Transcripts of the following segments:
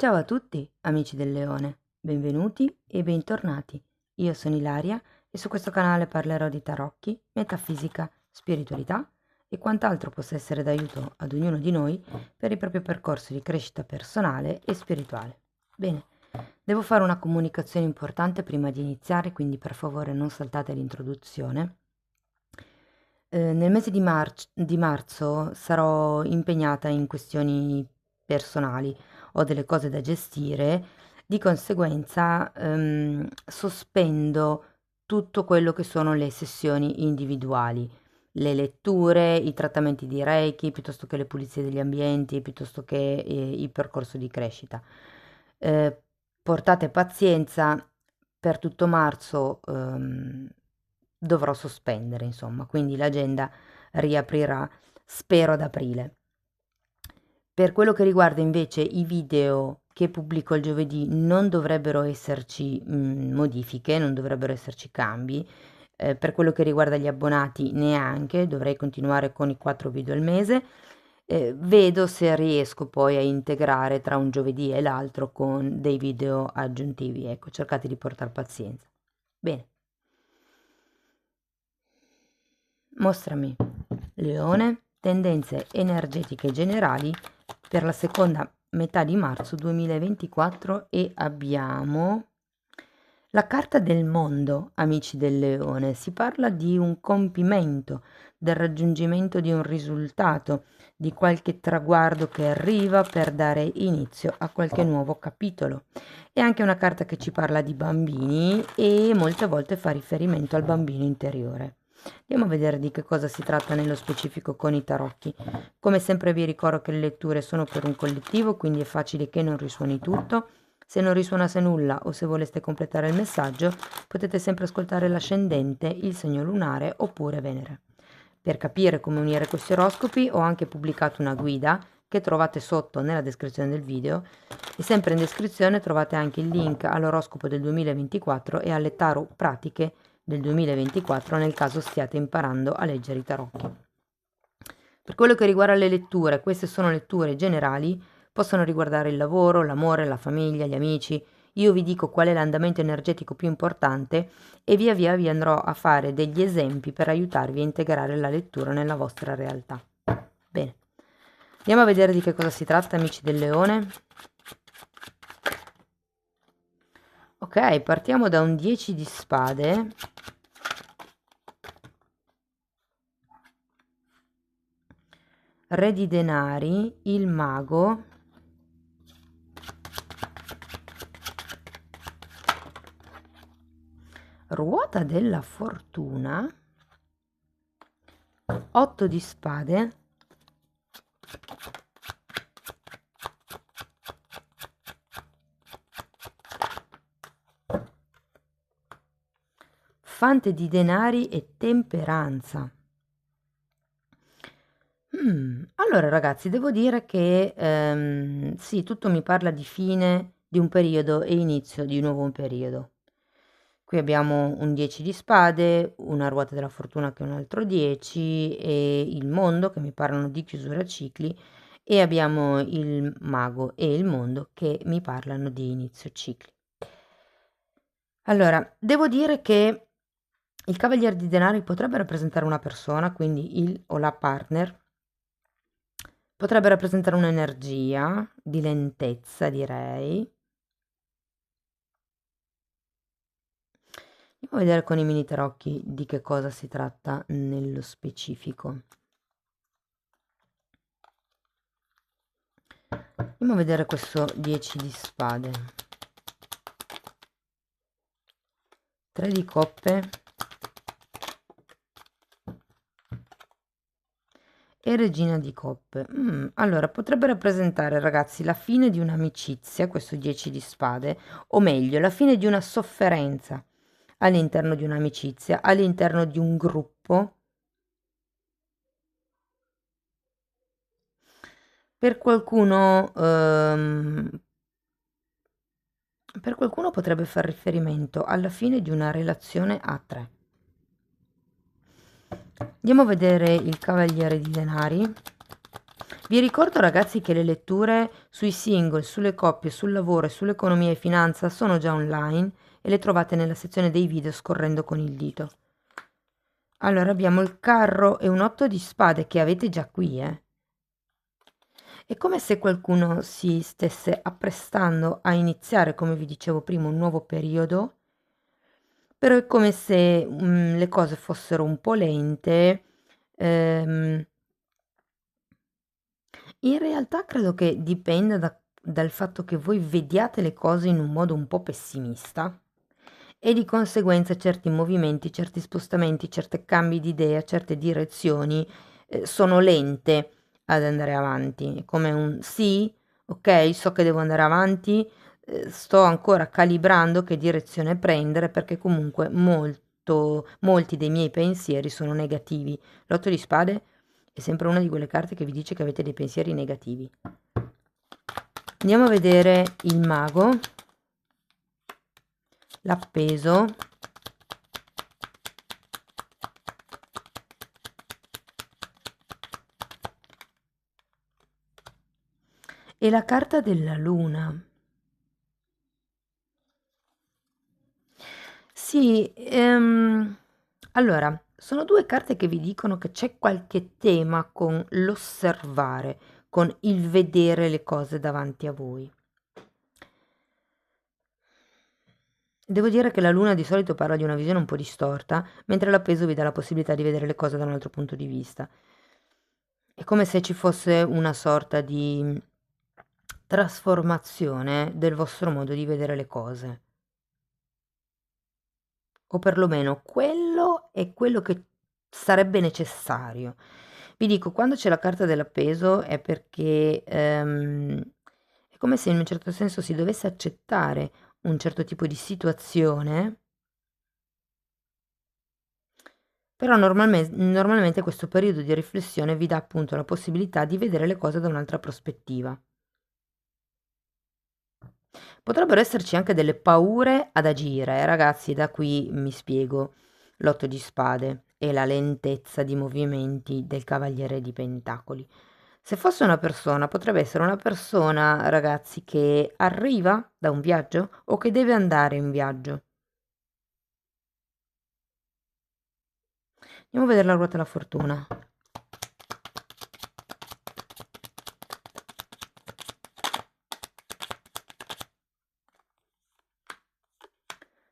Ciao a tutti, amici del Leone, benvenuti e bentornati. Io sono Ilaria e su questo canale parlerò di tarocchi, metafisica, spiritualità e quant'altro possa essere d'aiuto ad ognuno di noi per il proprio percorso di crescita personale e spirituale. Bene, devo fare una comunicazione importante prima di iniziare, quindi per favore non saltate l'introduzione. Nel mese di marzo sarò impegnata in questioni personali, ho delle cose da gestire, di conseguenza sospendo tutto quello che sono le sessioni individuali, le letture, i trattamenti di Reiki, piuttosto che le pulizie degli ambienti, piuttosto che il percorso di crescita. Portate pazienza, per tutto marzo dovrò sospendere, insomma, quindi l'agenda riaprirà, spero ad aprile. Per quello che riguarda invece i video che pubblico il giovedì non dovrebbero esserci modifiche, non dovrebbero esserci cambi. Per quello che riguarda gli abbonati neanche, dovrei continuare con i 4 video al mese. Vedo se riesco poi a integrare tra un giovedì e l'altro con dei video aggiuntivi. Ecco, cercate di portare pazienza. Bene. Mostrami, Leone, tendenze energetiche generali per la seconda metà di marzo 2024 e abbiamo la carta del mondo, amici del Leone. Si parla di un compimento, del raggiungimento di un risultato, di qualche traguardo che arriva per dare inizio a qualche nuovo capitolo. È anche una carta che ci parla di bambini e molte volte fa riferimento al bambino interiore. Andiamo a vedere di che cosa si tratta nello specifico con i tarocchi. Come sempre vi ricordo che le letture sono per un collettivo, quindi è facile che non risuoni tutto. Se non risuonasse nulla o se voleste completare il messaggio, potete sempre ascoltare l'ascendente, il segno lunare oppure Venere. Per capire come unire questi oroscopi ho anche pubblicato una guida che trovate sotto nella descrizione del video e sempre in descrizione trovate anche il link all'oroscopo del 2024 e alle tarot pratiche del 2024 nel caso stiate imparando a leggere i tarocchi. Per quello che riguarda le letture, queste sono letture generali, possono riguardare il lavoro, l'amore, la famiglia, gli amici. Io vi dico qual è l'andamento energetico più importante e via via vi andrò a fare degli esempi per aiutarvi a integrare la lettura nella vostra realtà. Bene, andiamo a vedere di che cosa si tratta, amici del Leone. Ok, partiamo da un 10 di spade. Re di denari, il mago, ruota della fortuna, 8 di spade, fante di denari e temperanza. Allora ragazzi, devo dire che sì, tutto mi parla di fine di un periodo e inizio di un nuovo periodo. Qui abbiamo un 10 di spade, una ruota della fortuna che è un altro 10 e il mondo che mi parlano di chiusura a cicli e abbiamo il mago e il mondo che mi parlano di inizio cicli. Allora, devo dire che il cavaliere di denari potrebbe rappresentare una persona, quindi il o la partner, potrebbe rappresentare un'energia di lentezza, direi. Andiamo a vedere con i mini tarocchi di che cosa si tratta nello specifico. Andiamo a vedere questo 10 di spade. 3 di coppe e regina di coppe. Allora, potrebbe rappresentare, ragazzi, la fine di un'amicizia, questo 10 di spade, o meglio, la fine di una sofferenza all'interno di un'amicizia, all'interno di un gruppo. Per qualcuno potrebbe far riferimento alla fine di una relazione a 3. Andiamo a vedere il cavaliere di denari. Vi ricordo ragazzi che le letture sui single, sulle coppie, sul lavoro e sull'economia e finanza sono già online e le trovate nella sezione dei video scorrendo con il dito. Allora abbiamo il carro e un 8 di spade che avete già qui, È come se qualcuno si stesse apprestando a iniziare, come vi dicevo prima, un nuovo periodo, però è come se le cose fossero un po' lente. In realtà credo che dipenda dal fatto che voi vediate le cose in un modo un po' pessimista e di conseguenza certi movimenti, certi spostamenti, certi cambi di idea, certe direzioni sono lente ad andare avanti. È come un sì, ok, so che devo andare avanti, sto ancora calibrando che direzione prendere perché comunque molti dei miei pensieri sono negativi. L'otto di spade è sempre una di quelle carte che vi dice che avete dei pensieri negativi. Andiamo a vedere il mago, l'appeso, e la carta della luna. Sì, allora, sono due carte che vi dicono che c'è qualche tema con l'osservare, con il vedere le cose davanti a voi. Devo dire che la luna di solito parla di una visione un po' distorta, mentre l'appeso vi dà la possibilità di vedere le cose da un altro punto di vista. È come se ci fosse una sorta di trasformazione del vostro modo di vedere le cose. O perlomeno quello è quello che sarebbe necessario. Vi dico, quando c'è la carta dell'appeso è perché è come se in un certo senso si dovesse accettare un certo tipo di situazione, però normalmente questo periodo di riflessione vi dà appunto la possibilità di vedere le cose da un'altra prospettiva. Potrebbero esserci anche delle paure ad agire, ragazzi, da qui mi spiego l'otto di spade e la lentezza di movimenti del cavaliere di pentacoli. Se fosse una persona, potrebbe essere una persona, ragazzi, che arriva da un viaggio o che deve andare in viaggio. Andiamo a vedere la ruota della fortuna.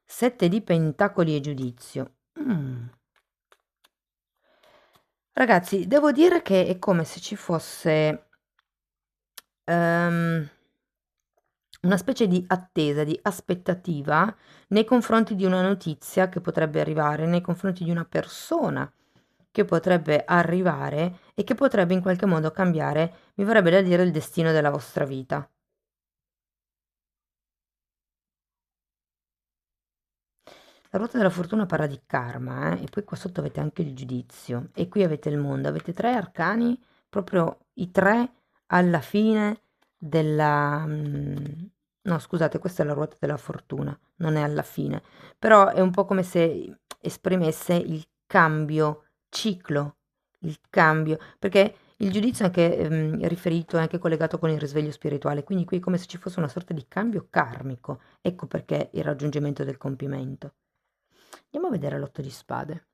Sette di pentacoli e giudizio. Ragazzi, devo dire che è come se ci fosse una specie di attesa, di aspettativa nei confronti di una notizia che potrebbe arrivare, nei confronti di una persona che potrebbe arrivare e che potrebbe in qualche modo cambiare, mi verrebbe da dire, il destino della vostra vita. La ruota della fortuna parla di karma, e poi qua sotto avete anche il giudizio e qui avete il mondo, avete tre arcani, proprio i tre alla fine della... no, scusate, questa è la ruota della fortuna, non è alla fine, però è un po' come se esprimesse il cambio, ciclo, il cambio, perché il giudizio è anche riferito, è anche collegato con il risveglio spirituale, quindi qui è come se ci fosse una sorta di cambio karmico, ecco perché il raggiungimento del compimento. Andiamo a vedere l'otto di spade.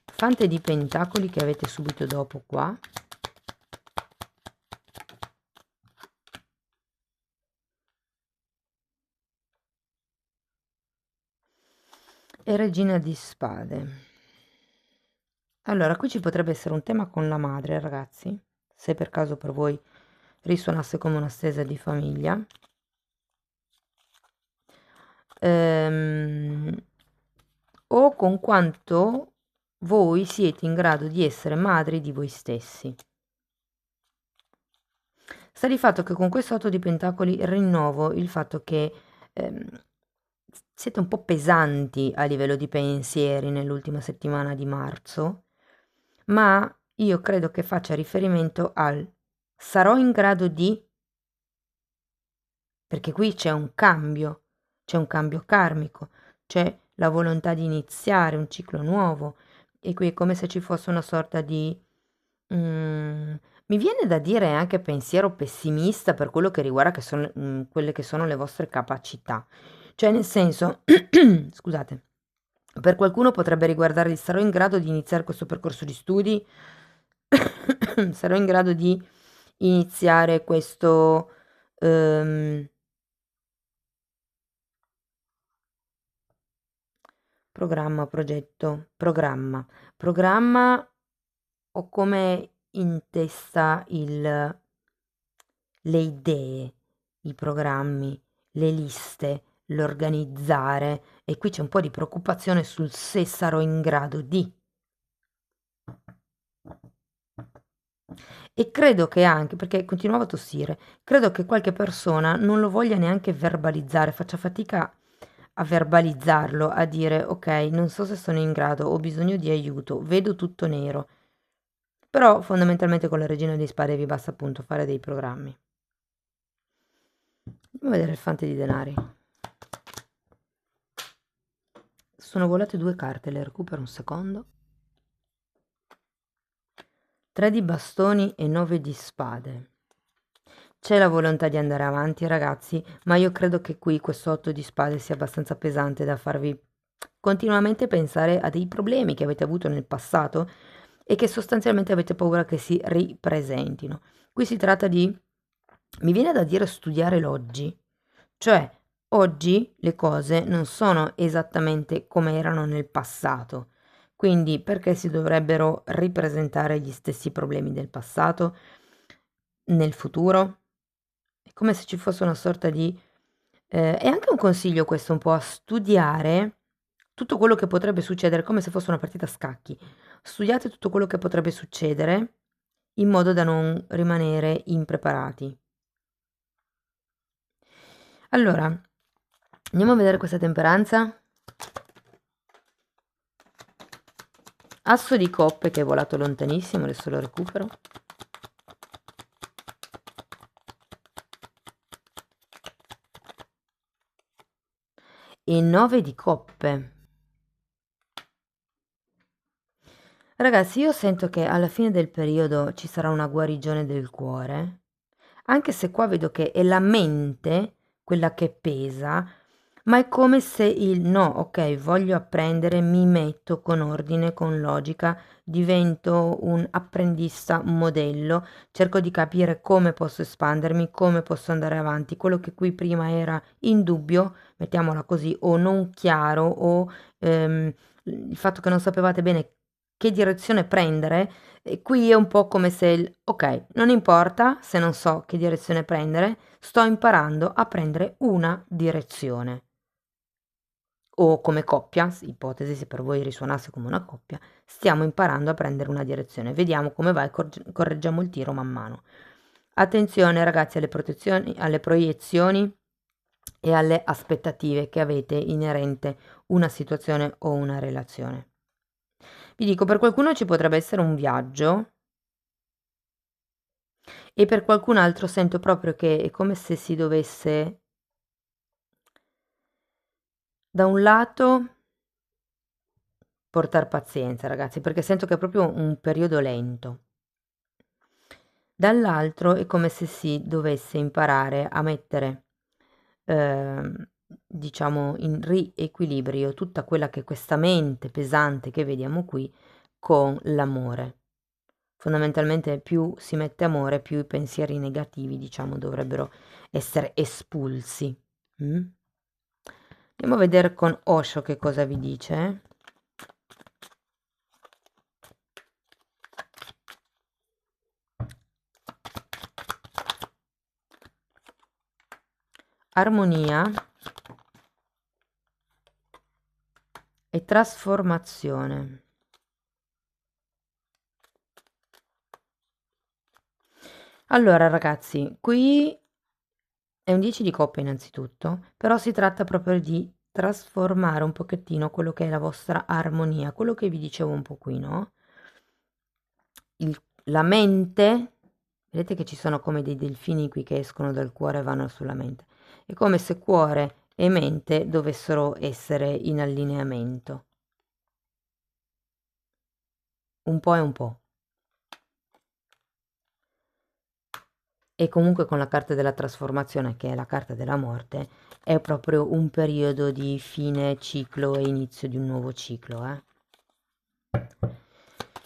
Fante di pentacoli che avete subito dopo qua. E regina di spade. Allora, qui ci potrebbe essere un tema con la madre, ragazzi, se per caso per voi risuonasse come una stesa di famiglia. O con quanto voi siete in grado di essere madri di voi stessi. Sta di fatto che con questo 8 di pentacoli rinnovo il fatto che siete un po' pesanti a livello di pensieri nell'ultima settimana di marzo, ma io credo che faccia riferimento al sarò in grado di, perché qui c'è un cambio karmico, c'è la volontà di iniziare un ciclo nuovo, e qui è come se ci fosse una sorta di, mi viene da dire anche pensiero pessimista per quello che riguarda quelle che sono le vostre capacità. Cioè, nel senso, scusate, per qualcuno potrebbe riguardare il sarò in grado di iniziare questo percorso di studi, sarò in grado di iniziare questo programma, progetto, programma, ho come in testa le idee, i programmi, le liste, l'organizzare, e qui c'è un po' di preoccupazione sul se sarò in grado di. E credo che anche, perché continuavo a tossire, credo che qualche persona non lo voglia neanche verbalizzare, faccia fatica a verbalizzarlo, a dire ok, non so se sono in grado, ho bisogno di aiuto, vedo tutto nero. Però fondamentalmente con la regina di spade vi basta appunto fare dei programmi. Andiamo a vedere il fante di denari. Sono volate 2 carte, le recupero un secondo. 3 di bastoni e 9 di spade. C'è la volontà di andare avanti, ragazzi, ma io credo che qui questo 8 di spade sia abbastanza pesante da farvi continuamente pensare a dei problemi che avete avuto nel passato e che sostanzialmente avete paura che si ripresentino. Qui si tratta di, mi viene da dire, studiare l'oggi. Cioè, oggi le cose non sono esattamente come erano nel passato. Quindi perché si dovrebbero ripresentare gli stessi problemi del passato nel futuro? È come se ci fosse una sorta di... è anche un consiglio questo, un po' a studiare tutto quello che potrebbe succedere, come se fosse una partita a scacchi. Studiate tutto quello che potrebbe succedere in modo da non rimanere impreparati. Allora, andiamo a vedere questa temperanza. Asso di coppe che è volato lontanissimo, adesso lo recupero. E 9 di coppe. Ragazzi, io sento che alla fine del periodo ci sarà una guarigione del cuore, anche se qua vedo che è la mente quella che pesa, ma è come se il no, ok, voglio apprendere, mi metto con ordine, con logica, divento un apprendista modello, cerco di capire come posso espandermi, come posso andare avanti. Quello che qui prima era in dubbio, mettiamola così, o non chiaro, o il fatto che non sapevate bene che direzione prendere, e qui è un po' come se ok, non importa se non so che direzione prendere, sto imparando a prendere una direzione. O come coppia, ipotesi se per voi risuonasse come una coppia, stiamo imparando a prendere una direzione. Vediamo come va e correggiamo il tiro man mano. Attenzione ragazzi alle proiezioni e alle aspettative che avete inerente una situazione o una relazione. Vi dico, per qualcuno ci potrebbe essere un viaggio e per qualcun altro sento proprio che è come se si dovesse, da un lato, portar pazienza, ragazzi, perché sento che è proprio un periodo lento. Dall'altro è come se si dovesse imparare a mettere, diciamo, in riequilibrio tutta quella che è questa mente pesante che vediamo qui con l'amore. Fondamentalmente più si mette amore, più i pensieri negativi, diciamo, dovrebbero essere espulsi. Andiamo a vedere con Osho che cosa vi dice. Armonia e trasformazione. Allora ragazzi, qui è un 10 di coppe innanzitutto, però si tratta proprio di trasformare un pochettino quello che è la vostra armonia, quello che vi dicevo un po' qui, no? La mente, vedete che ci sono come dei delfini qui che escono dal cuore e vanno sulla mente. È come se cuore e mente dovessero essere in allineamento. Un po' e un po'. E comunque con la carta della trasformazione, che è la carta della morte, è proprio un periodo di fine ciclo e inizio di un nuovo ciclo,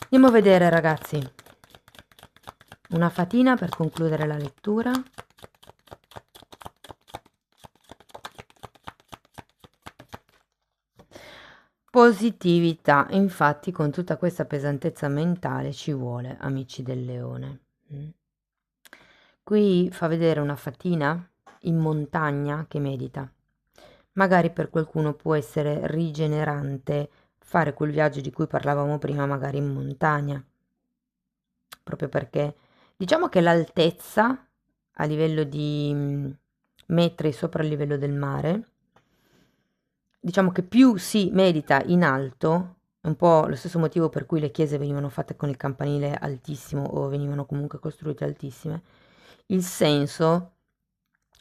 Andiamo a vedere, ragazzi, una fatina per concludere la lettura. Positività, infatti con tutta questa pesantezza mentale ci vuole, amici del leone. Qui fa vedere una fatina in montagna che medita. Magari per qualcuno può essere rigenerante fare quel viaggio di cui parlavamo prima, magari in montagna, proprio perché diciamo che l'altezza a livello di metri sopra il livello del mare, diciamo che più si medita in alto, è un po' lo stesso motivo per cui le chiese venivano fatte con il campanile altissimo o venivano comunque costruite altissime, il senso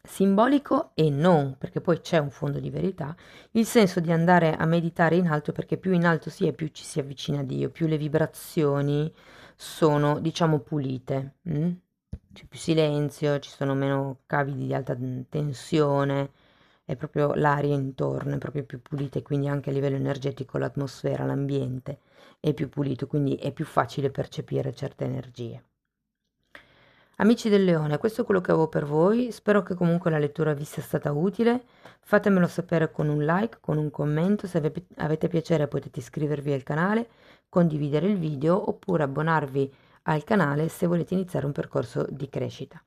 simbolico e non, perché poi c'è un fondo di verità, il senso di andare a meditare in alto, perché più in alto si è, più ci si avvicina a Dio, più le vibrazioni sono, diciamo, pulite. C'è più silenzio, ci sono meno cavi di alta tensione, è proprio l'aria intorno, è proprio più pulita e quindi anche a livello energetico l'atmosfera, l'ambiente è più pulito, quindi è più facile percepire certe energie. Amici del leone, questo è quello che avevo per voi, spero che comunque la lettura vi sia stata utile, fatemelo sapere con un like, con un commento, se avete piacere potete iscrivervi al canale, condividere il video oppure abbonarvi al canale se volete iniziare un percorso di crescita.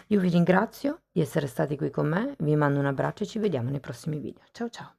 Io vi ringrazio di essere stati qui con me, vi mando un abbraccio e ci vediamo nei prossimi video. Ciao ciao!